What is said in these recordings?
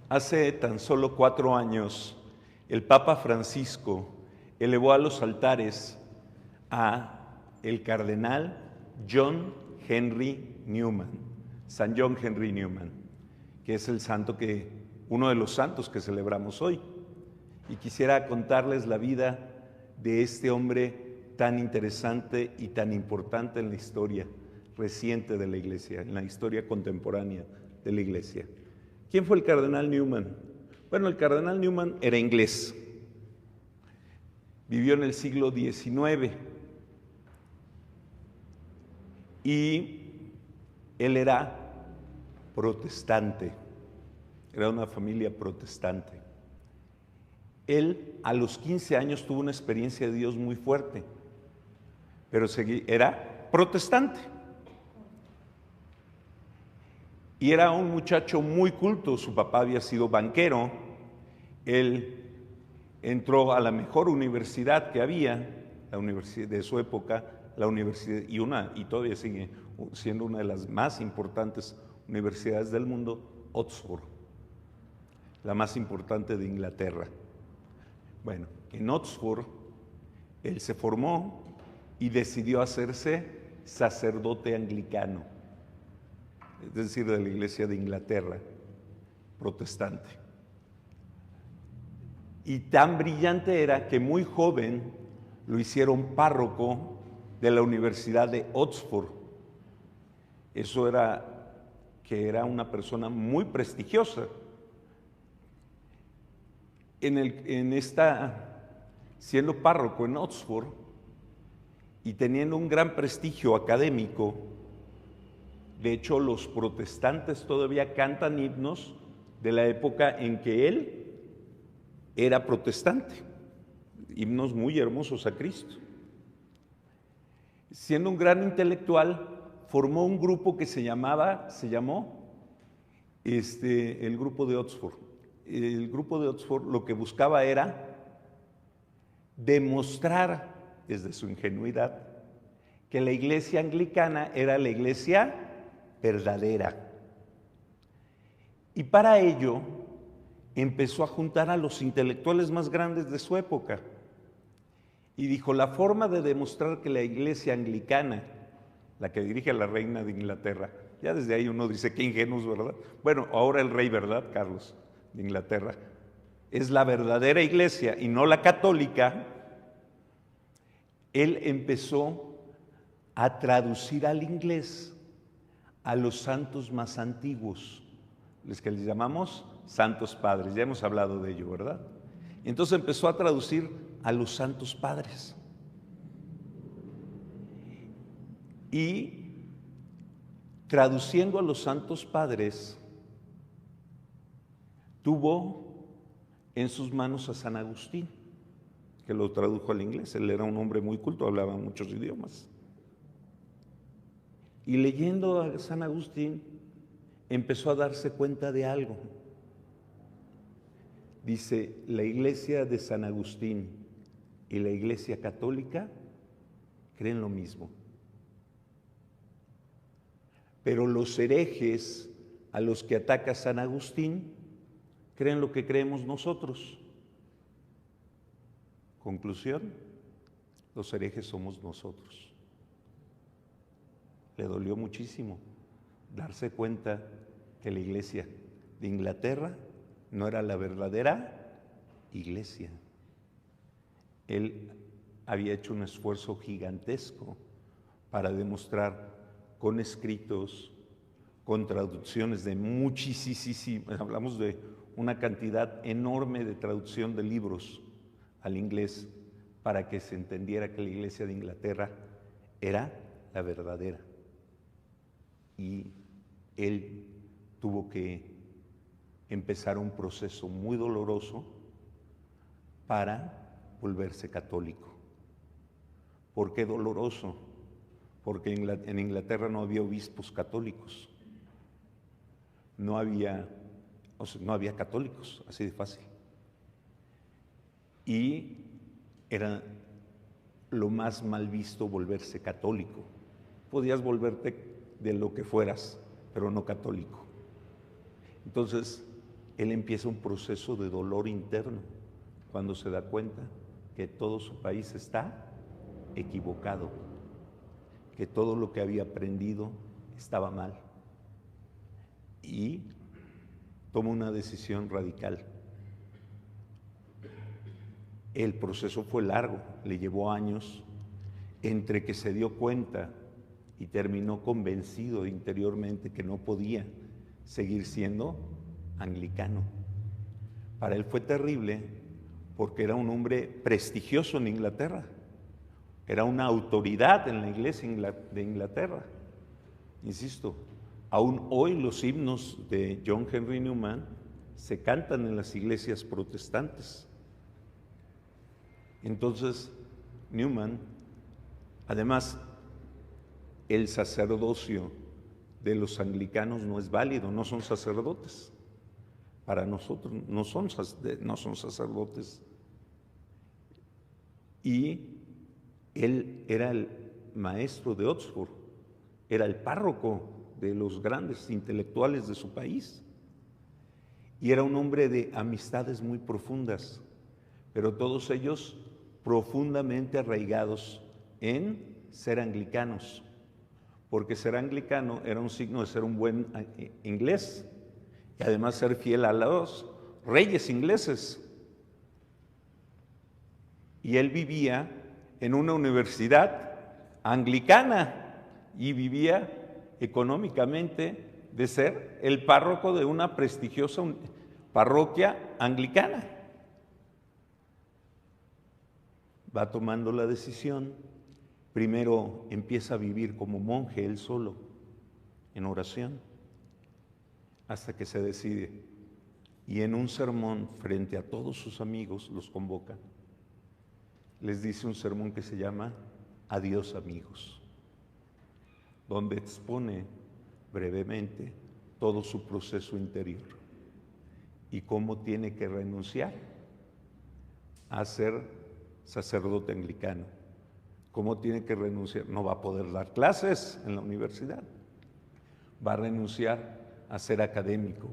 Hace tan solo 4 años, el Papa Francisco elevó a los altares a el cardenal John Henry Newman, San John Henry Newman, que es uno de los santos que celebramos hoy. Y quisiera contarles la vida de este hombre tan interesante y tan importante en la historia reciente de la Iglesia, en la historia contemporánea de la Iglesia. ¿Quién fue el cardenal Newman? Bueno, el cardenal Newman era inglés. Vivió en el siglo XIX y él era protestante, era una familia protestante. Él a los 15 años tuvo una experiencia de Dios muy fuerte, pero era protestante. Y era un muchacho muy culto, su papá había sido banquero, él entró a la mejor universidad que había, la universidad de su época, la universidad, y todavía sigue siendo una de las más importantes universidades del mundo, Oxford, la más importante de Inglaterra. Bueno, en Oxford él se formó y decidió hacerse sacerdote anglicano, es decir, de la Iglesia de Inglaterra, protestante. Y tan brillante era que muy joven lo hicieron párroco de la Universidad de Oxford. Eso era que era una persona muy prestigiosa. Siendo párroco en Oxford y teniendo un gran prestigio académico, de hecho los protestantes todavía cantan himnos de la época en que él era protestante, himnos muy hermosos a Cristo. Siendo un gran intelectual, formó un grupo que se llamó el grupo de Oxford. El grupo de Oxford lo que buscaba era demostrar desde su ingenuidad que la iglesia anglicana era la iglesia verdadera. Y para ello empezó a juntar a los intelectuales más grandes de su época y dijo: la forma de demostrar que la iglesia anglicana, la que dirige a la reina de Inglaterra, ya desde ahí uno dice qué ingenuos, ¿verdad? Bueno, ahora el rey, ¿verdad? Carlos de Inglaterra, es la verdadera iglesia y no la católica. Él empezó a traducir al inglés a los santos más antiguos, los que les llamamos santos padres. Ya hemos hablado de ello, ¿verdad? Entonces empezó a traducir a los santos padres. Y traduciendo a los santos padres, tuvo en sus manos a San Agustín, que lo tradujo al inglés. Él era un hombre muy culto, hablaba muchos idiomas. Y leyendo a San Agustín, empezó a darse cuenta de algo. Dice: la iglesia de San Agustín y la iglesia católica creen lo mismo. Pero los herejes a los que ataca San Agustín creen lo que creemos nosotros. Conclusión: los herejes somos nosotros. Le dolió muchísimo darse cuenta que la iglesia de Inglaterra no era la verdadera iglesia. Él había hecho un esfuerzo gigantesco para demostrar con escritos, con traducciones de muchísimas, hablamos de una cantidad enorme de traducción de libros al inglés, para que se entendiera que la iglesia de Inglaterra era la verdadera. Y él tuvo que empezar un proceso muy doloroso para volverse católico. ¿Por qué doloroso? Porque en Inglaterra no había obispos católicos, no había católicos, así de fácil. Y era lo más mal visto volverse católico. Podías volverte de lo que fueras, pero no católico. Entonces, él empieza un proceso de dolor interno cuando se da cuenta que todo su país está equivocado, que todo lo que había aprendido estaba mal, y toma una decisión radical. El proceso fue largo, le llevó años, entre que se dio cuenta y terminó convencido interiormente que no podía seguir siendo anglicano. Para él fue terrible porque era un hombre prestigioso en Inglaterra, era una autoridad en la iglesia de Inglaterra. Insisto, aún hoy los himnos de John Henry Newman se cantan en las iglesias protestantes. Entonces, Newman, además, el sacerdocio de los anglicanos no es válido, no son sacerdotes. Para nosotros no son sacerdotes. Y él era el maestro de Oxford, era el párroco de los grandes intelectuales de su país. Y era un hombre de amistades muy profundas, pero todos ellos profundamente arraigados en ser anglicanos, porque ser anglicano era un signo de ser un buen inglés y además ser fiel a los reyes ingleses. Y él vivía en una universidad anglicana y vivía económicamente de ser el párroco de una prestigiosa parroquia anglicana. Va tomando la decisión, primero empieza a vivir como monje él solo, en oración, hasta que se decide, y en un sermón frente a todos sus amigos los convoca, les dice un sermón que se llama Adiós amigos, donde expone brevemente todo su proceso interior y cómo tiene que renunciar a ser sacerdote anglicano, cómo tiene que renunciar, no va a poder dar clases en la universidad, va a renunciar a ser académico,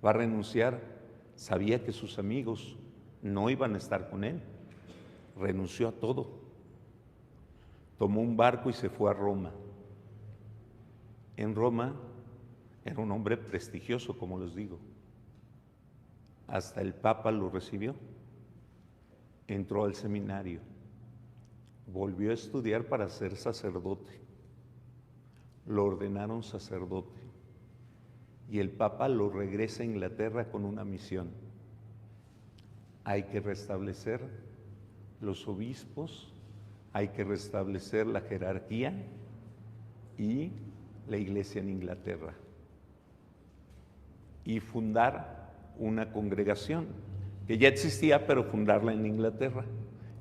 va a renunciar, sabía que sus amigos no iban a estar con él, renunció a todo, tomó un barco y se fue a Roma. En Roma era un hombre prestigioso, como les digo, hasta el Papa lo recibió. Entró al seminario, volvió a estudiar para ser sacerdote, lo ordenaron sacerdote y el Papa lo regresa a Inglaterra con una misión. Hay que restablecer los obispos, hay que restablecer la jerarquía y la iglesia en Inglaterra y fundar una congregación que ya existía, pero fundarla en Inglaterra,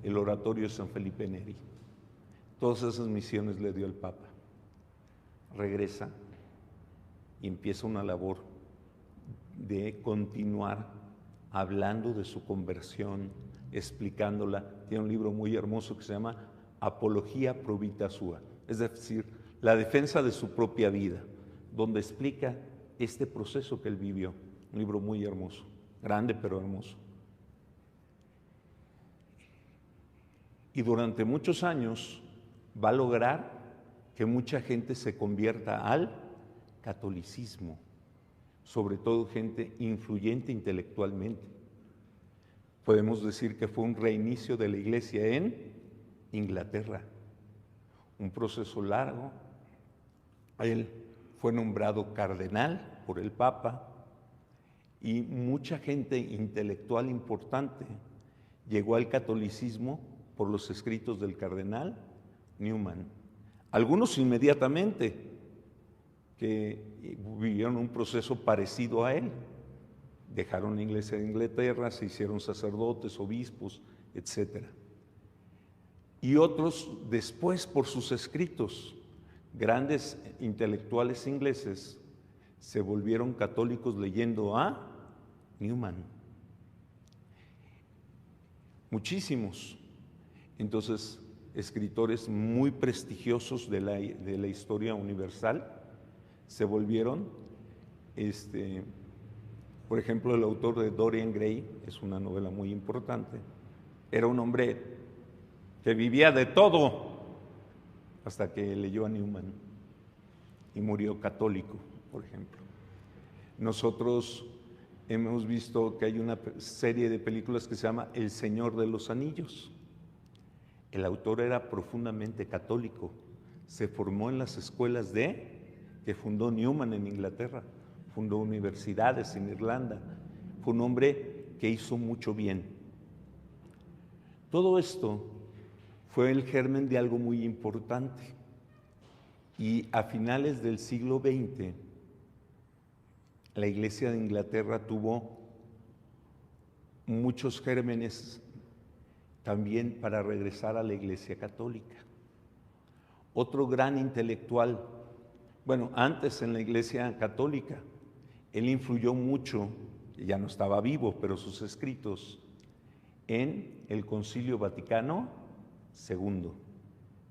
el Oratorio de San Felipe Neri. Todas esas misiones le dio el Papa. Regresa y empieza una labor de continuar hablando de su conversión, explicándola. Tiene un libro muy hermoso que se llama Apología pro vita sua, es decir, la defensa de su propia vida, donde explica este proceso que él vivió. Un libro muy hermoso, grande pero hermoso. Y durante muchos años va a lograr que mucha gente se convierta al catolicismo, sobre todo gente influyente intelectualmente. Podemos decir que fue un reinicio de la iglesia en Inglaterra, un proceso largo. Él fue nombrado cardenal por el Papa y mucha gente intelectual importante llegó al catolicismo por los escritos del cardenal Newman. Algunos inmediatamente, que vivieron un proceso parecido a él. Dejaron la iglesia de Inglaterra, se hicieron sacerdotes, obispos, etc. Y otros después, por sus escritos, grandes intelectuales ingleses se volvieron católicos leyendo a Newman. Muchísimos. Entonces, escritores muy prestigiosos de la historia universal se volvieron Por ejemplo, el autor de Dorian Gray, es una novela muy importante, era un hombre que vivía de todo hasta que leyó a Newman y murió católico, por ejemplo. Nosotros hemos visto que hay una serie de películas que se llama El Señor de los Anillos. El autor era profundamente católico, se formó en las escuelas que fundó Newman en Inglaterra, fundó universidades en Irlanda, fue un hombre que hizo mucho bien. Todo esto fue el germen de algo muy importante, y a finales del siglo XX, la Iglesia de Inglaterra tuvo muchos gérmenes también para regresar a la Iglesia católica. Otro gran intelectual, bueno, antes en la Iglesia católica, él influyó mucho, ya no estaba vivo, pero sus escritos, en el Concilio Vaticano II.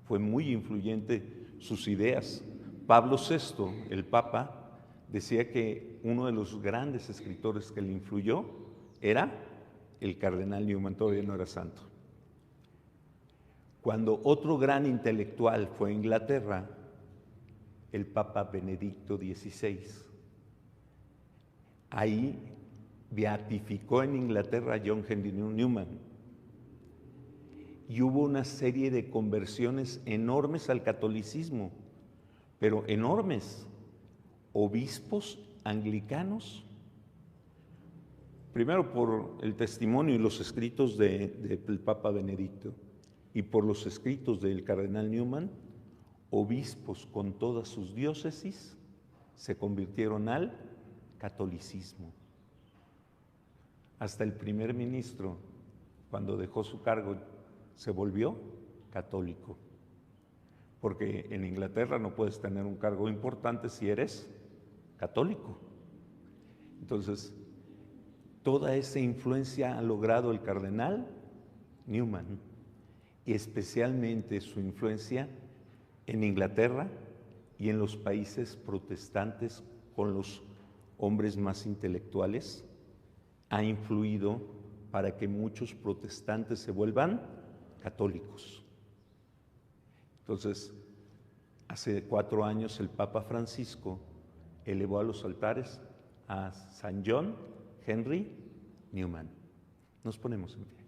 Fue muy influyente sus ideas. Pablo VI, el Papa, decía que uno de los grandes escritores que le influyó era el cardenal Newman, todavía no era santo. Cuando otro gran intelectual fue a Inglaterra, el Papa Benedicto XVI, ahí beatificó en Inglaterra a John Henry Newman, y hubo una serie de conversiones enormes al catolicismo, pero enormes. Obispos anglicanos, primero por el testimonio y los escritos del Papa Benedicto, y por los escritos del cardenal Newman, obispos con todas sus diócesis se convirtieron al catolicismo. Hasta el primer ministro, cuando dejó su cargo, se volvió católico, porque en Inglaterra no puedes tener un cargo importante si eres católico. Entonces, toda esa influencia ha logrado el cardenal Newman, y especialmente su influencia en Inglaterra y en los países protestantes con los hombres más intelectuales, ha influido para que muchos protestantes se vuelvan católicos. Entonces, hace 4 años el Papa Francisco elevó a los altares a San John Henry Newman. Nos ponemos en pie.